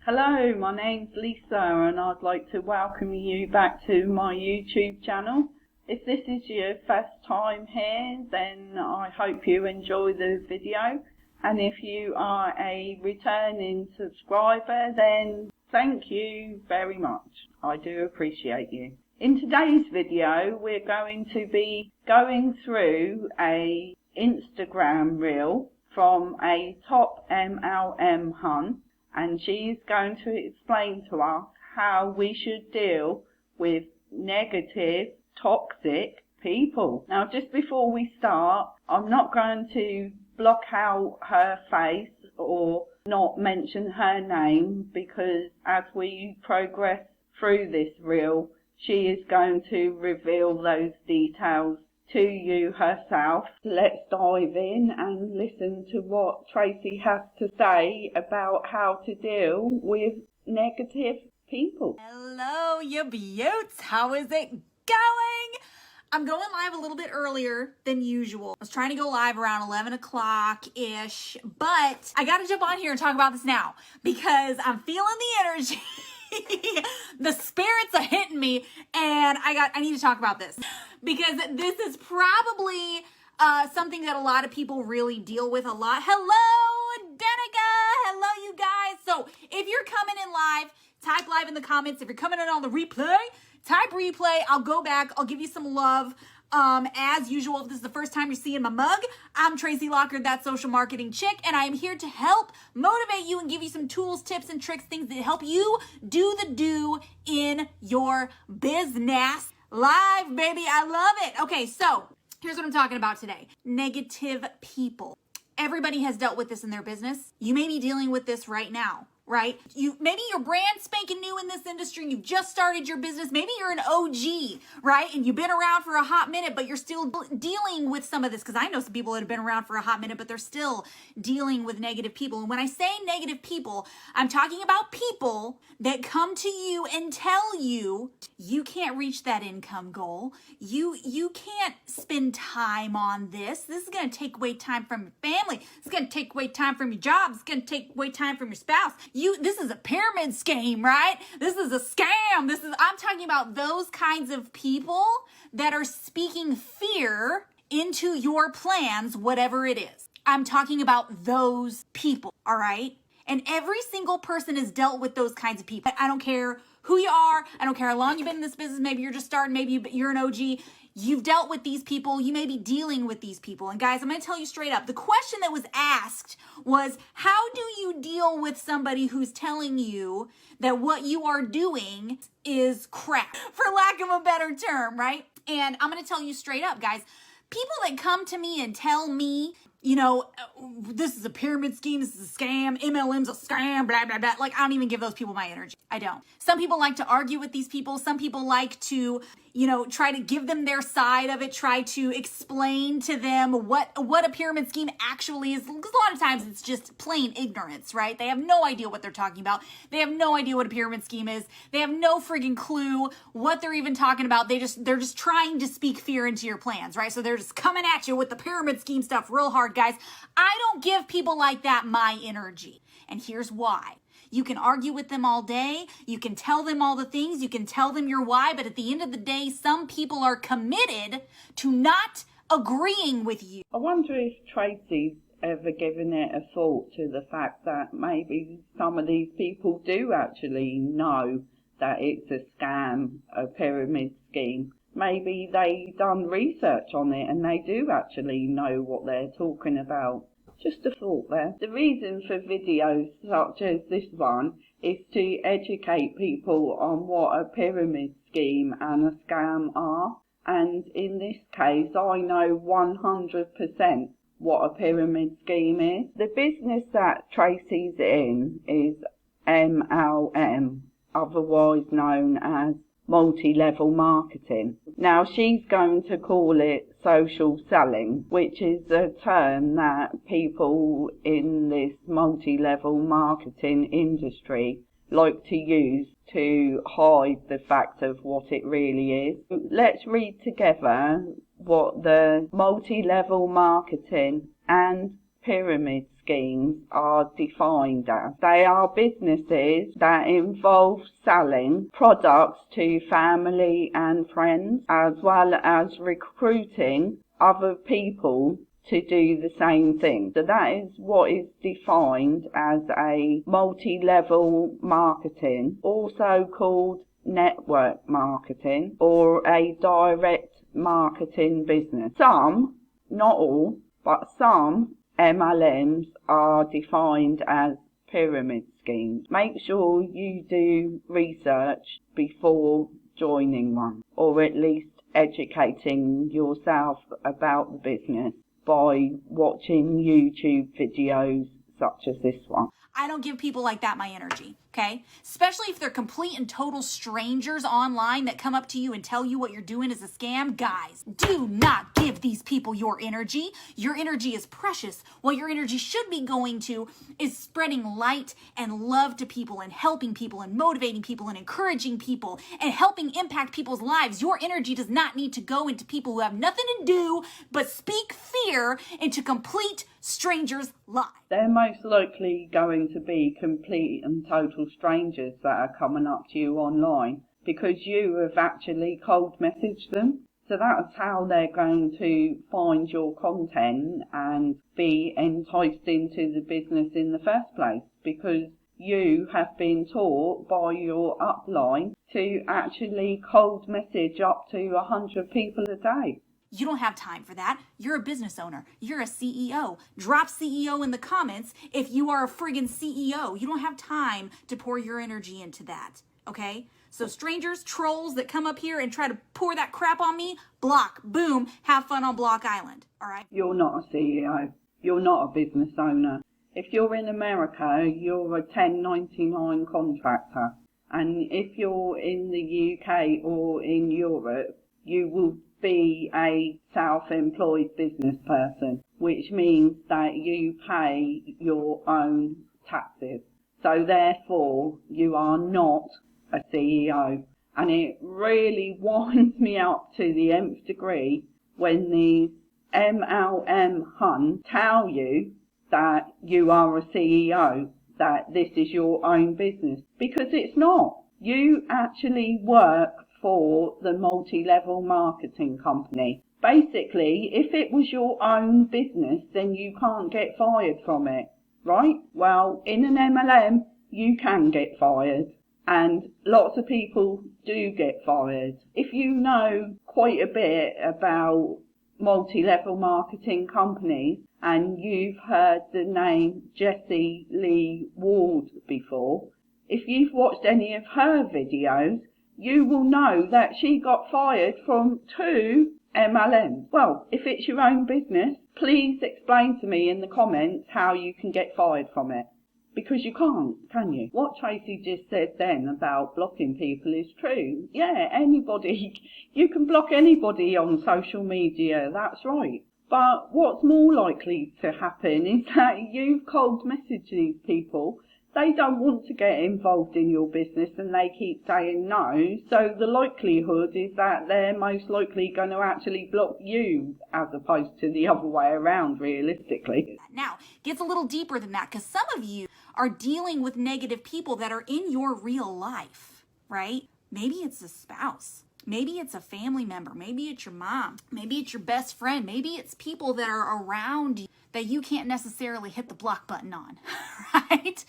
Hello, my name's Lisa and I'd like to welcome you back to my YouTube channel. If this is your first time here, then I hope you enjoy the video. And if you are a returning subscriber, then thank you very much. I do appreciate you. In today's video, we're going to be going through a Instagram reel from a top MLM hunt. And she is going to explain to us how we should deal with negative, toxic people. Now, just before we start, I'm not going to block out her face or not mention her name, because as we progress through this reel, she is going to reveal those details to you herself. Let's dive in and listen to what Tracy has to say about how to deal with negative people. Hello, you beauts. How is it going? I'm going live a little bit earlier than usual. I was trying to go live around 11 o'clock-ish, but I got to jump on here and talk about this now because I'm feeling the energy. The spirits are hitting me, and I need to talk about this because this is probably something that a lot of people really deal with a lot. Hello, Danica. Hello, you guys. So if you're coming in live, type live in the comments. If you're coming in on the replay, type replay. I'll go back. I'll give you some love. As usual, if this is the first time you're seeing my mug, I'm Tracy Lockard, that social marketing chick, and I am here to help motivate you and give you some tools, tips, and tricks, things that help you do the do in your business. Live, baby. I love it. Okay, so here's what I'm talking about today. Negative people. Everybody has dealt with this in their business. You may be dealing with this right now. Right? Maybe you're brand spanking new in this industry and you've just started your business. Maybe you're an OG, right? And you've been around for a hot minute, but you're still dealing with some of this. Because I know some people that have been around for a hot minute, but they're still dealing with negative people. And when I say negative people, I'm talking about people that come to you and tell you, you can't reach that income goal. You can't spend time on this. This is going to take away time from your family. It's going to take away time from your job. It's going to take away time from your spouse. This is a pyramid scheme, right? This is a scam. I'm talking about those kinds of people that are speaking fear into your plans, whatever it is. I'm talking about those people, all right? And every single person has dealt with those kinds of people. I don't care who you are. I don't care how long you've been in this business. Maybe you're just starting. Maybe you're an OG. You've dealt with these people. You may be dealing with these people. And guys, I'm going to tell you straight up. The question that was asked was, how do you deal with somebody who's telling you that what you are doing is crap, for lack of a better term, right? And I'm going to tell you straight up, guys, people that come to me and tell me, this is a pyramid scheme, this is a scam, MLM's a scam, blah, blah, blah. Like, I don't even give those people my energy. I don't. Some people like to argue with these people. Some people like to, try to give them their side of it, try to explain to them what a pyramid scheme actually is. Because a lot of times it's just plain ignorance, right? They have no idea what they're talking about. They have no idea what a pyramid scheme is. They have no friggin' clue what they're even talking about. They're just trying to speak fear into your plans, right? So they're just coming at you with the pyramid scheme stuff real hard, guys. I don't give people like that my energy. And here's why. You can argue with them all day. You can tell them all the things. You can tell them your why. But at the end of the day, some people are committed to not agreeing with you. I wonder if Tracy's ever given it a thought to the fact that maybe some of these people do actually know that it's a scam, a pyramid scheme. Maybe they done research on it and they do actually know what they're talking about. Just a thought there. The reason for videos such as this one is to educate people on what a pyramid scheme and a scam are. And in this case, I know 100% what a pyramid scheme is. The business that Tracy's in is MLM, otherwise known as multi-level marketing. Now, she's going to call it social selling, which is a term that people in this multi-level marketing industry like to use to hide the fact of what it really is. Let's read together what the multi-level marketing and pyramid schemes are defined as. They are businesses that involve selling products to family and friends, as well as recruiting other people to do the same thing. So that is what is defined as a multi-level marketing, also called network marketing or a direct marketing business. Some, not all, but some MLMs are defined as pyramid schemes. Make sure you do research before joining one, or at least educating yourself about the business by watching YouTube videos such as this one. I don't give people like that my energy, okay? Especially if they're complete and total strangers online that come up to you and tell you what you're doing is a scam. Guys, do not give these people your energy. Your energy is precious. What your energy should be going to is spreading light and love to people and helping people and motivating people and encouraging people and helping impact people's lives. Your energy does not need to go into people who have nothing to do but speak fear into complete strangers' lives. They're most likely going to be complete and total strangers that are coming up to you online because you have actually cold messaged them. So that's how they're going to find your content and be enticed into the business in the first place, because you have been taught by your upline to actually cold message up to 100 people a day. You don't have time for that. You're a business owner. You're a CEO. Drop CEO in the comments if you are a friggin' CEO. You don't have time to pour your energy into that, okay? So strangers, trolls that come up here and try to pour that crap on me, block, boom, have fun on Block Island, all right? You're not a CEO. You're not a business owner. If you're in America, you're a 1099 contractor. And if you're in the UK or in Europe, you will be a self-employed business person, which means that you pay your own taxes. So therefore, you are not a CEO. And it really winds me up to the nth degree when these MLM hunts tell you that you are a CEO, that this is your own business, because it's not. You actually work for the multi-level marketing company. Basically, if it was your own business, then you can't get fired from it, right? Well, in an MLM, you can get fired, and lots of people do get fired. If you know quite a bit about multi-level marketing companies, and you've heard the name Jessie Lee Ward before, if you've watched any of her videos, you will know that she got fired from 2 MLMs. Well, if it's your own business, please explain to me in the comments how you can get fired from it. Because you can't, can you? What Tracy just said then about blocking people is true. Yeah, anybody, you can block anybody on social media, that's right. But what's more likely to happen is that you cold message these people. They don't want to get involved in your business and they keep saying no. So the likelihood is that they're most likely going to actually block you as opposed to the other way around, realistically. Now, it gets a little deeper than that because some of you are dealing with negative people that are in your real life, right? Maybe it's a spouse. Maybe it's a family member. Maybe it's your mom. Maybe it's your best friend. Maybe it's people that are around you that you can't necessarily hit the block button on, right?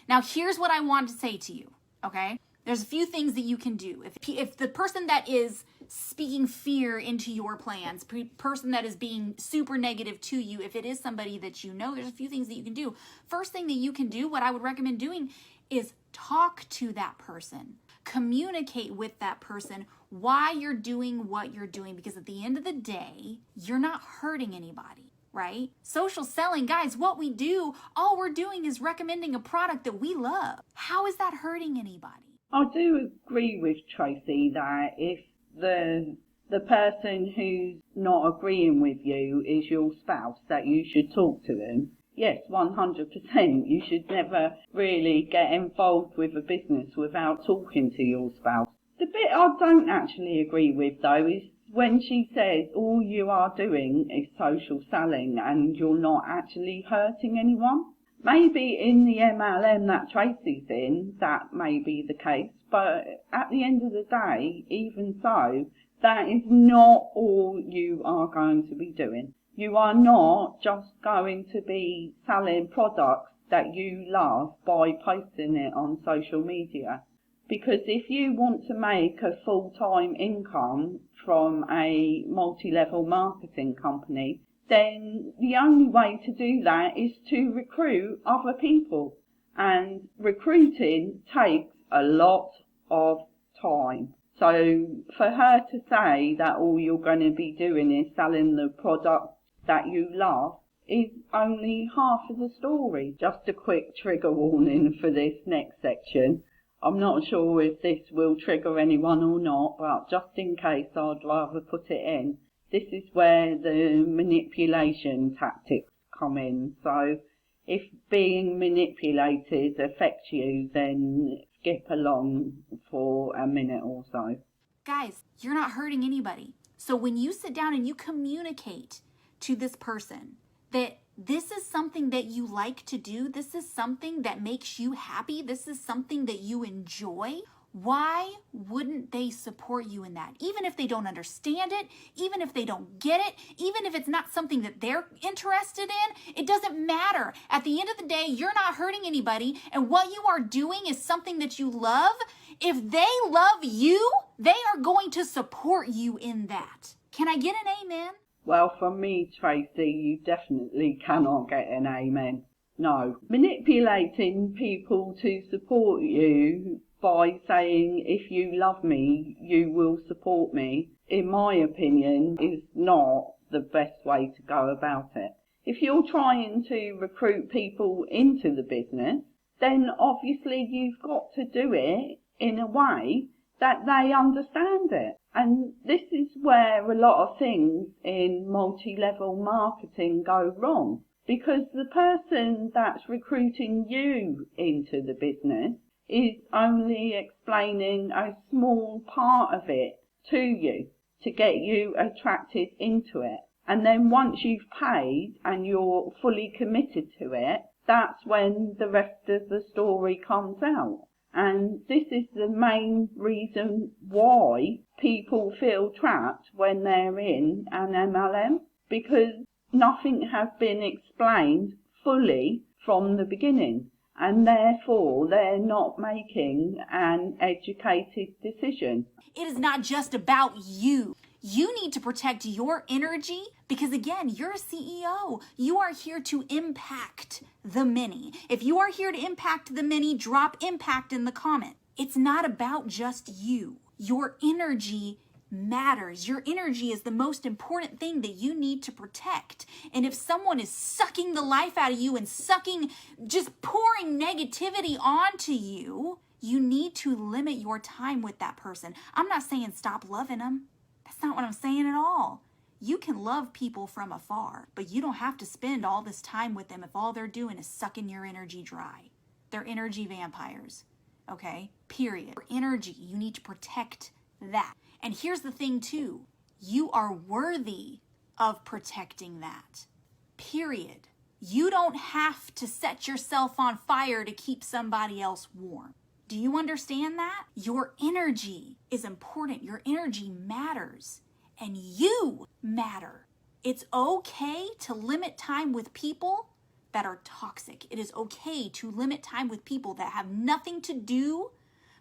Now, here's what I want to say to you, okay? There's a few things that you can do. If the person that is speaking fear into your plans, person that is being super negative to you, if it is somebody that you know, there's a few things that you can do. First thing that you can do, what I would recommend doing, is talk to that person. Communicate with that person why you're doing what you're doing, because at the end of the day, you're not hurting anybody. Right? Social selling, guys, what we do, all we're doing is recommending a product that we love. How is that hurting anybody? I do agree with Tracy that if the person who's not agreeing with you is your spouse, that you should talk to them. Yes, 100%. You should never really get involved with a business without talking to your spouse. The bit I don't actually agree with, though, is when she says all you are doing is social selling and you're not actually hurting anyone. Maybe in the MLM that Tracy's in, that may be the case, but at the end of the day, even so, that is not all you are going to be doing. You are not just going to be selling products that you love by posting it on social media. Because if you want to make a full-time income from a multi-level marketing company, then the only way to do that is to recruit other people. And recruiting takes a lot of time. So for her to say that all you're going to be doing is selling the product that you love is only half of the story. Just a quick trigger warning for this next section. I'm not sure if this will trigger anyone or not, but just in case, I'd rather put it in. This is where the manipulation tactics come in. So if being manipulated affects you, then skip along for a minute or so. Guys, you're not hurting anybody. So when you sit down and you communicate to this person that this is something that you like to do, this is something that makes you happy, this is something that you enjoy, why wouldn't they support you in that? Even if they don't understand it, even if they don't get it, even if it's not something that they're interested in, it doesn't matter. At the end of the day, you're not hurting anybody, and what you are doing is something that you love. If they love you, they are going to support you in that. Can I get an amen? Well, from me, Tracy, you definitely cannot get an amen. No. Manipulating people to support you by saying, if you love me, you will support me, in my opinion, is not the best way to go about it. If you're trying to recruit people into the business, then obviously you've got to do it in a way that they understand it. And this is where a lot of things in multi-level marketing go wrong, because the person that's recruiting you into the business is only explaining a small part of it to you to get you attracted into it. And then once you've paid and you're fully committed to it, that's when the rest of the story comes out. And this is the main reason why people feel trapped when they're in an MLM, because nothing has been explained fully from the beginning, and therefore they're not making an educated decision. It is not just about you. You need to protect your energy because, again, you're a CEO. You are here to impact the many. If you are here to impact the many, drop impact in the comment. It's not about just you. Your energy matters. Your energy is the most important thing that you need to protect. And if someone is sucking the life out of you and just pouring negativity onto you, you need to limit your time with that person. I'm not saying stop loving them. That's not what I'm saying at all. You can love people from afar, but you don't have to spend all this time with them if all they're doing is sucking your energy dry. They're energy vampires, okay? Period. Your energy, you need to protect that. And here's the thing too, you are worthy of protecting that, period. You don't have to set yourself on fire to keep somebody else warm. Do you understand that? Your energy is important. Your energy matters. And you matter. It's okay to limit time with people that are toxic. It is okay to limit time with people that have nothing to do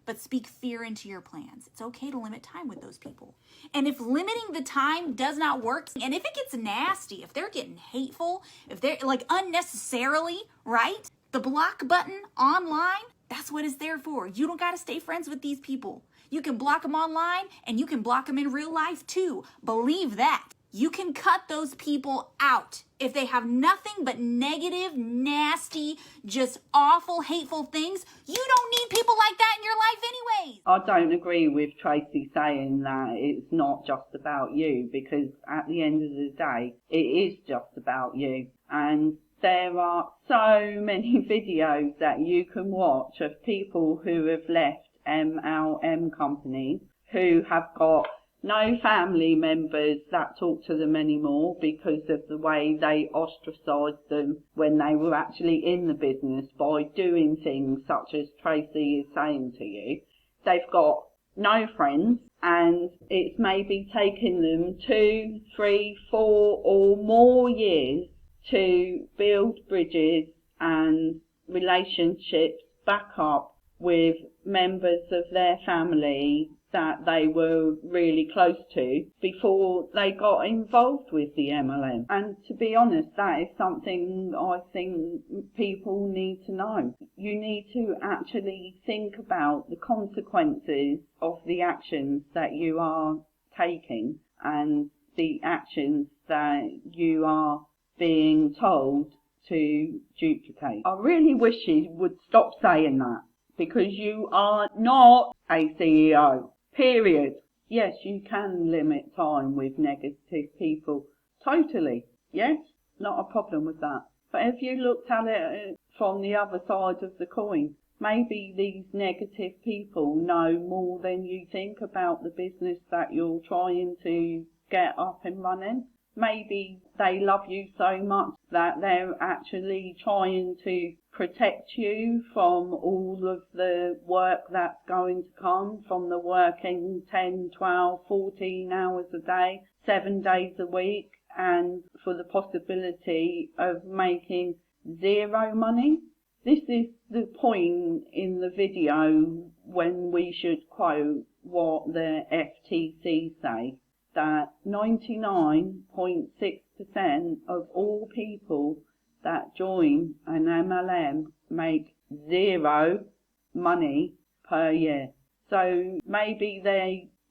but speak fear into your plans. It's okay to limit time with those people. And if limiting the time does not work, and if it gets nasty, if they're getting hateful, if they're like unnecessarily, right? The block button online, that's what it's there for. You don't got to stay friends with these people. You can block them online and you can block them in real life too. Believe that. You can cut those people out. If they have nothing but negative, nasty, just awful, hateful things, you don't need people like that in your life anyways. I don't agree with Tracy saying that it's not just about you, because at the end of the day, it is just about you. And there are so many videos that you can watch of people who have left MLM companies who have got No family members that talk to them anymore because of the way they ostracised them when they were actually in the business by doing things such as Tracy is saying to you. They've got no friends, and it's maybe taken them 2, 3, 4 or more years to build bridges and relationships back up with members of their family that they were really close to before they got involved with the MLM. And to be honest, that is something I think people need to know. You need to actually think about the consequences of the actions that you are taking and the actions that you are being told to duplicate. I really wish you would stop saying that, because you are not a CEO. Period. Yes, you can limit time with negative people. Totally. Yes, not a problem with that. But if you looked at it from the other side of the coin, maybe these negative people know more than you think about the business that you're trying to get up and running. Maybe they love you so much that they're actually trying to protect you from all of the work that's going to come, from the working 10, 12, 14 hours a day, 7 days a week, and for the possibility of making zero money. This is the point in the video when we should quote what the FTC say, that 99.6% of all people that join an MLM make zero money per year. So maybe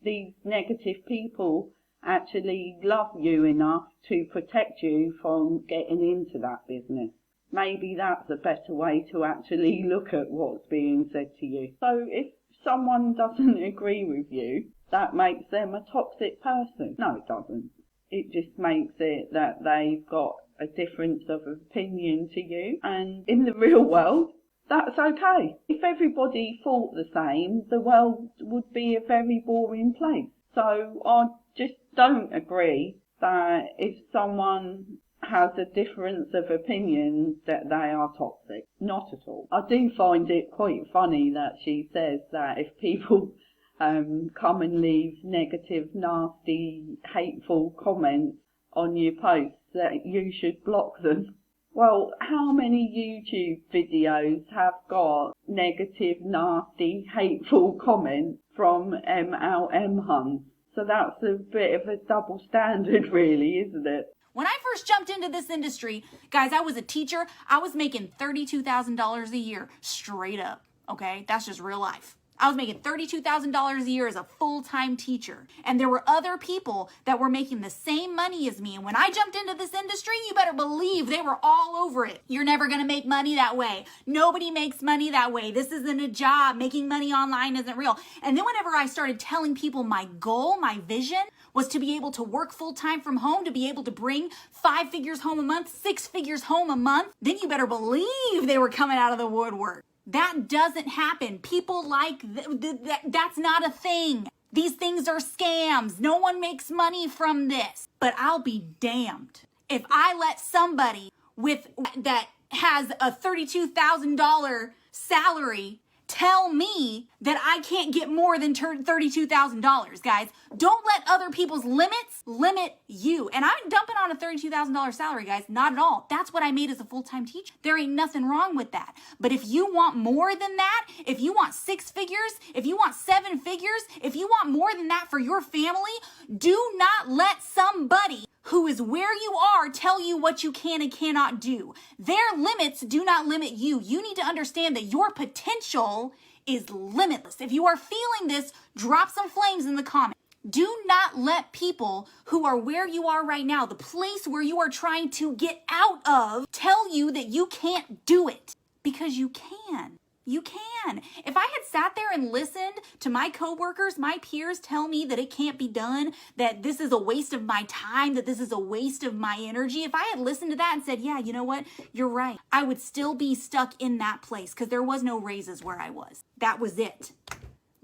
these negative people actually love you enough to protect you from getting into that business. Maybe that's a better way to actually look at what's being said to you. So if someone doesn't agree with you, that makes them a toxic person. No, it doesn't. It just makes it that they've got a difference of opinion to you, and in the real world, that's okay. If everybody thought the same, the world would be a very boring place. So I just don't agree that if someone has a difference of opinion that they are toxic. Not at all. I do find it quite funny that she says that if people come and leave negative, nasty, hateful comments on your posts, that you should block them. Well, how many YouTube videos have got negative, nasty, hateful comments from MLM hunts? So that's a bit of a double standard, really, isn't it? When I first jumped into this industry, guys, I was a teacher. I was making $32,000 a year straight up. Okay, that's just real life. I was making $32,000 a year as a full-time teacher. And there were other people that were making the same money as me. And when I jumped into this industry, you better believe they were all over it. You're never going to make money that way. Nobody makes money that way. This isn't a job. Making money online isn't real. And then whenever I started telling people my goal, my vision was to be able to work full-time from home, to be able to bring 5 figures home a month, 6 figures home a month, then you better believe they were coming out of the woodwork. That doesn't happen. People like that's not a thing. These things are scams. No one makes money from this. But I'll be damned if I let somebody that has a $32,000 salary tell me that I can't get more than $32,000, guys. Don't let other people's limits limit you. And I'm dumping on a $32,000 salary, guys. Not at all. That's what I made as a full-time teacher. There ain't nothing wrong with that. But if you want more than that, if you want 6 figures, if you want 7 figures, if you want more than that for your family, do not let somebody who is where you are tell you what you can and cannot do. Their limits do not limit you. You need to understand that your potential is limitless. If you are feeling this, drop some flames in the comments. Do not let people who are where you are right now, the place where you are trying to get out of, tell you that you can't do it. Because you can. You can. If I had sat there and listened to my coworkers, my peers tell me that it can't be done, that this is a waste of my time, that this is a waste of my energy, if I had listened to that and said, yeah, you know what, you're right, I would still be stuck in that place because there was no raises where I was. That was it.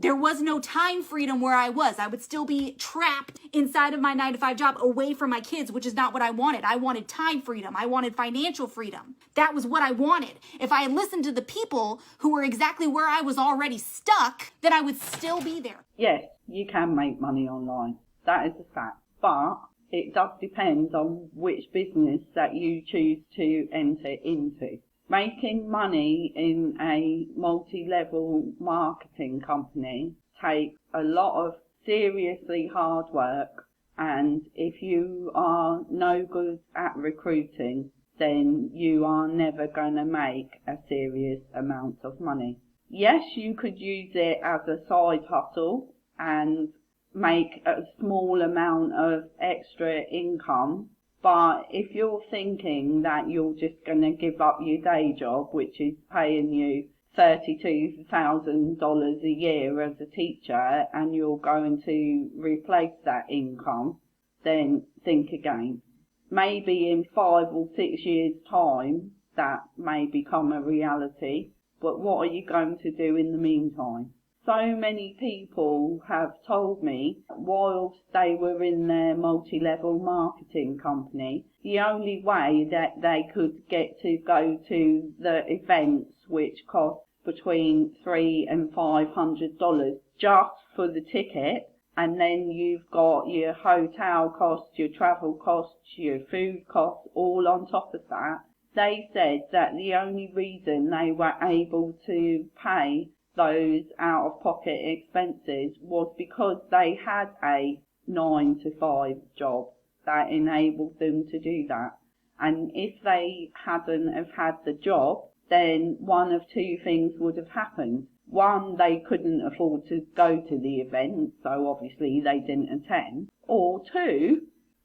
There was no time freedom where I was. I would still be trapped inside of my 9-to-5 job away from my kids, which is not what I wanted. I wanted time freedom. I wanted financial freedom. That was what I wanted. If I had listened to the people who were exactly where I was already stuck, then I would still be there. Yes, you can make money online. That is a fact. But it does depend on which business that you choose to enter into. Making money in a multi-level marketing company takes a lot of seriously hard work, and if you are no good at recruiting, then you are never going to make a serious amount of money. Yes, you could use it as a side hustle and make a small amount of extra income. But if you're thinking that you're just going to give up your day job, which is paying you $32,000 a year as a teacher, and you're going to replace that income, then think again. Maybe in 5 or 6 years' time, that may become a reality. But what are you going to do in the meantime? So many people have told me whilst they were in their multi-level marketing company, the only way that they could get to go to the events, which cost between $300 and $500 just for the ticket, and then you've got your hotel costs, your travel costs, your food costs, all on top of that. They said that the only reason they were able to pay those out-of-pocket expenses was because they had a 9-to-5 job that enabled them to do that. And if they hadn't have had the job, then one of two things would have happened. One, they couldn't afford to go to the event, so obviously they didn't attend. Or two,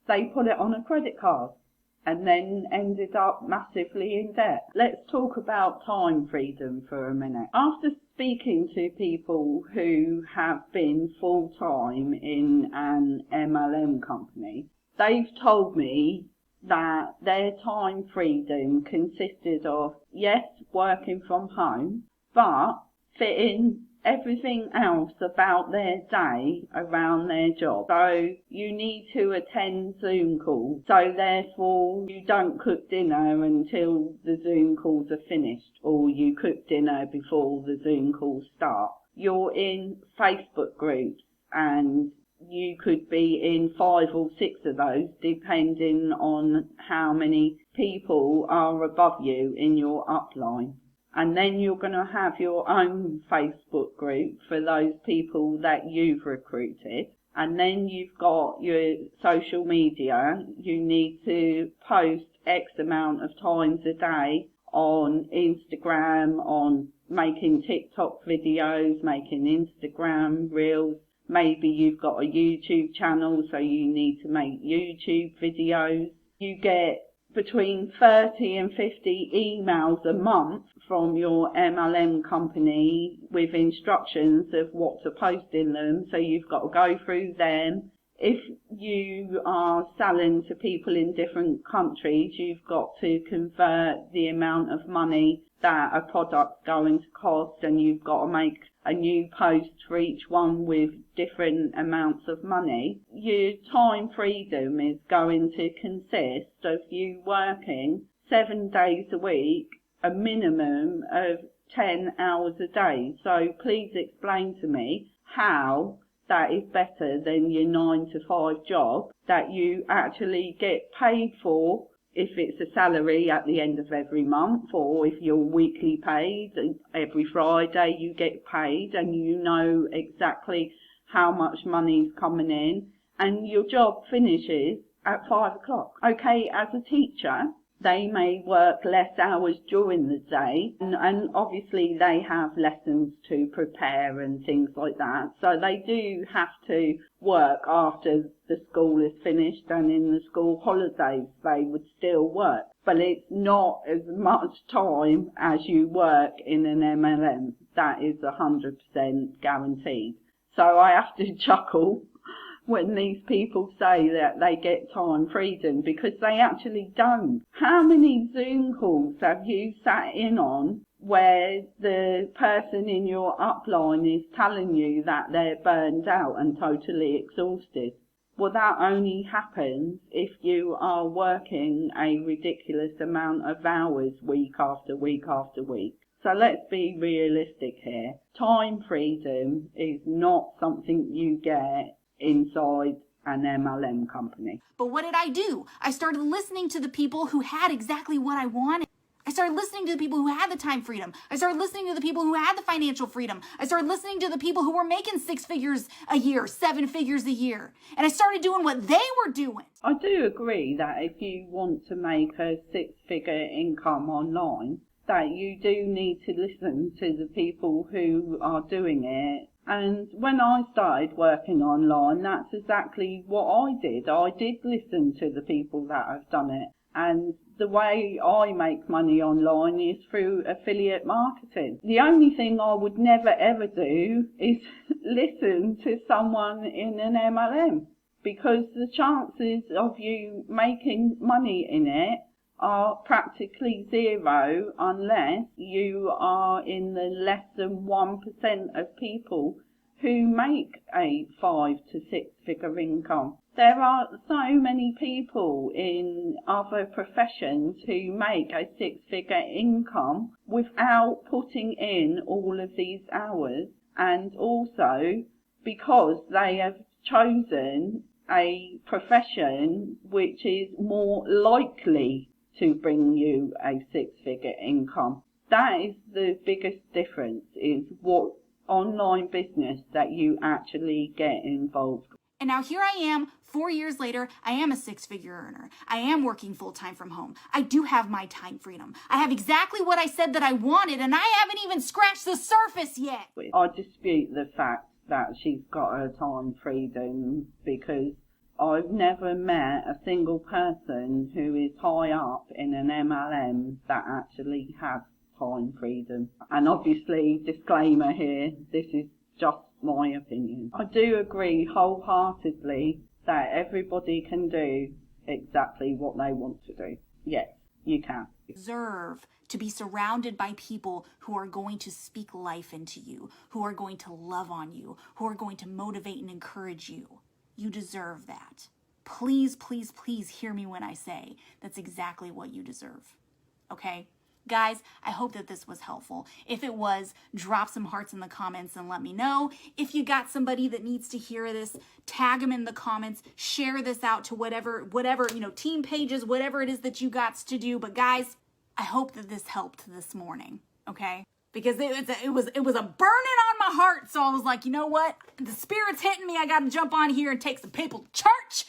they put it on a credit card and then ended up massively in debt. Let's talk about time freedom for a minute. After speaking to people who have been full-time in an MLM company, they've told me that their time freedom consisted of, yes, working from home, but fitting everything else about their day around their job. So you need to attend Zoom calls, so therefore you don't cook dinner until the Zoom calls are finished, or you cook dinner before the Zoom calls start. You're in Facebook groups, and you could be in 5 or 6 of those, depending on how many people are above you in your upline. And then you're going to have your own Facebook group for those people that you've recruited. And then you've got your social media. You need to post X amount of times a day on Instagram, on making TikTok videos, making Instagram reels. Maybe you've got a YouTube channel, so you need to make YouTube videos. You get between 30 and 50 emails a month from your MLM company with instructions of what to post in them, so you've got to go through them. If you are selling to people in different countries, you've got to convert the amount of money that a product's going to cost, and you've got to make a new post for each one with different amounts of money. Your time freedom is going to consist of you working 7 days a week, a minimum of 10 hours a day. So please explain to me how that is better than your 9-to-5 job that you actually get paid for, if it's a salary at the end of every month, or if you're weekly paid, every Friday you get paid and you know exactly how much money's coming in, and your job finishes at 5 o'clock. Okay, as a teacher, they may work less hours during the day, and obviously they have lessons to prepare and things like that, so they do have to work after the school is finished, and in the school holidays they would still work, but it's not as much time as you work in an MLM. That is 100% guaranteed. So I have to chuckle when these people say that they get time freedom, because they actually don't. How many Zoom calls have you sat in on where the person in your upline is telling you that they're burned out and totally exhausted. Well, that only happens if you are working a ridiculous amount of hours week after week after week. So let's be realistic here. Time freedom is not something you get inside an MLM company. But what did I do? I started listening to the people who had exactly what I wanted. I started listening to the people who had the time freedom. I started listening to the people who had the financial freedom. I started listening to the people who were making 6 figures a year, 7 figures a year. And I started doing what they were doing. I do agree that if you want to make a 6-figure income online, that you do need to listen to the people who are doing it. And when I started working online, that's exactly what I did. I did listen to the people that have done it. And the way I make money online is through affiliate marketing. The only thing I would never ever do is listen to someone in an MLM, because the chances of you making money in it are practically zero unless you are in the less than 1% of people who make a 5 to 6 figure income. There are so many people in other professions who make a 6-figure income without putting in all of these hours, and also because they have chosen a profession which is more likely to bring you a 6-figure income. That is the biggest difference, is what online business that you actually get involved. And now here I am, 4 years later, I am a 6-figure earner. I am working full-time from home. I do have my time freedom. I have exactly what I said that I wanted, and I haven't even scratched the surface yet. I dispute the fact that she's got her time freedom, because I've never met a single person who is high up in an MLM that actually has time freedom. And obviously, disclaimer here, this is just my opinion. I do agree wholeheartedly that everybody can do exactly what they want to do. Yes, you can. Deserve to be surrounded by people who are going to speak life into you, who are going to love on you, who are going to motivate and encourage you. You deserve that. Please, please, please hear me when I say that's exactly what you deserve. Okay? Guys, I hope that this was helpful. If it was, drop some hearts in the comments and let me know. If you got somebody that needs to hear this, tag them in the comments, share this out to whatever, team pages, whatever it is that you got to do. But guys, I hope that this helped this morning, okay? Because it was a burning on my heart. So I was like, you know what? The Spirit's hitting me. I got to jump on here and take some people to church.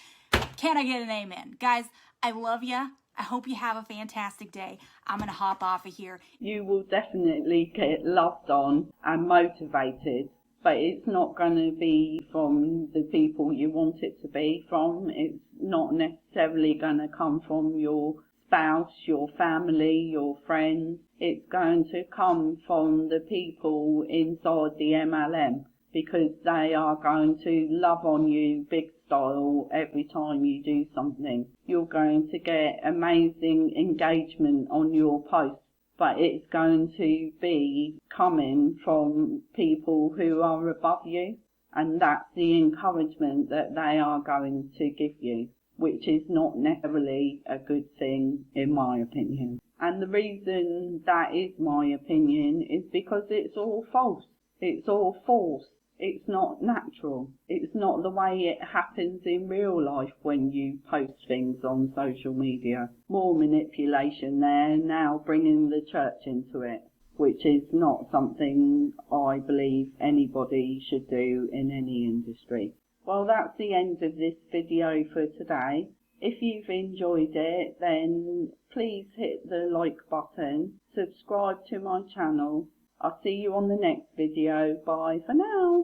Can I get an amen? Guys, I love you. I hope you have a fantastic day. I'm going to hop off of here. You will definitely get loved on and motivated, but it's not going to be from the people you want it to be from. It's not necessarily going to come from your spouse, your family, your friends. It's going to come from the people inside the MLM, because they are going to love on you big style every time you do something. You're going to get amazing engagement on your posts, but it's going to be coming from people who are above you, and that's the encouragement that they are going to give you, which is not necessarily a good thing in my opinion. And the reason that is my opinion is because it's all false. It's all false. It's not natural. It's not the way it happens in real life when you post things on social media. More manipulation there, now bringing the church into it, which is not something I believe anybody should do in any industry. Well, that's the end of this video for today. If you've enjoyed it, then please hit the like button, subscribe to my channel. I'll see you on the next video. Bye for now.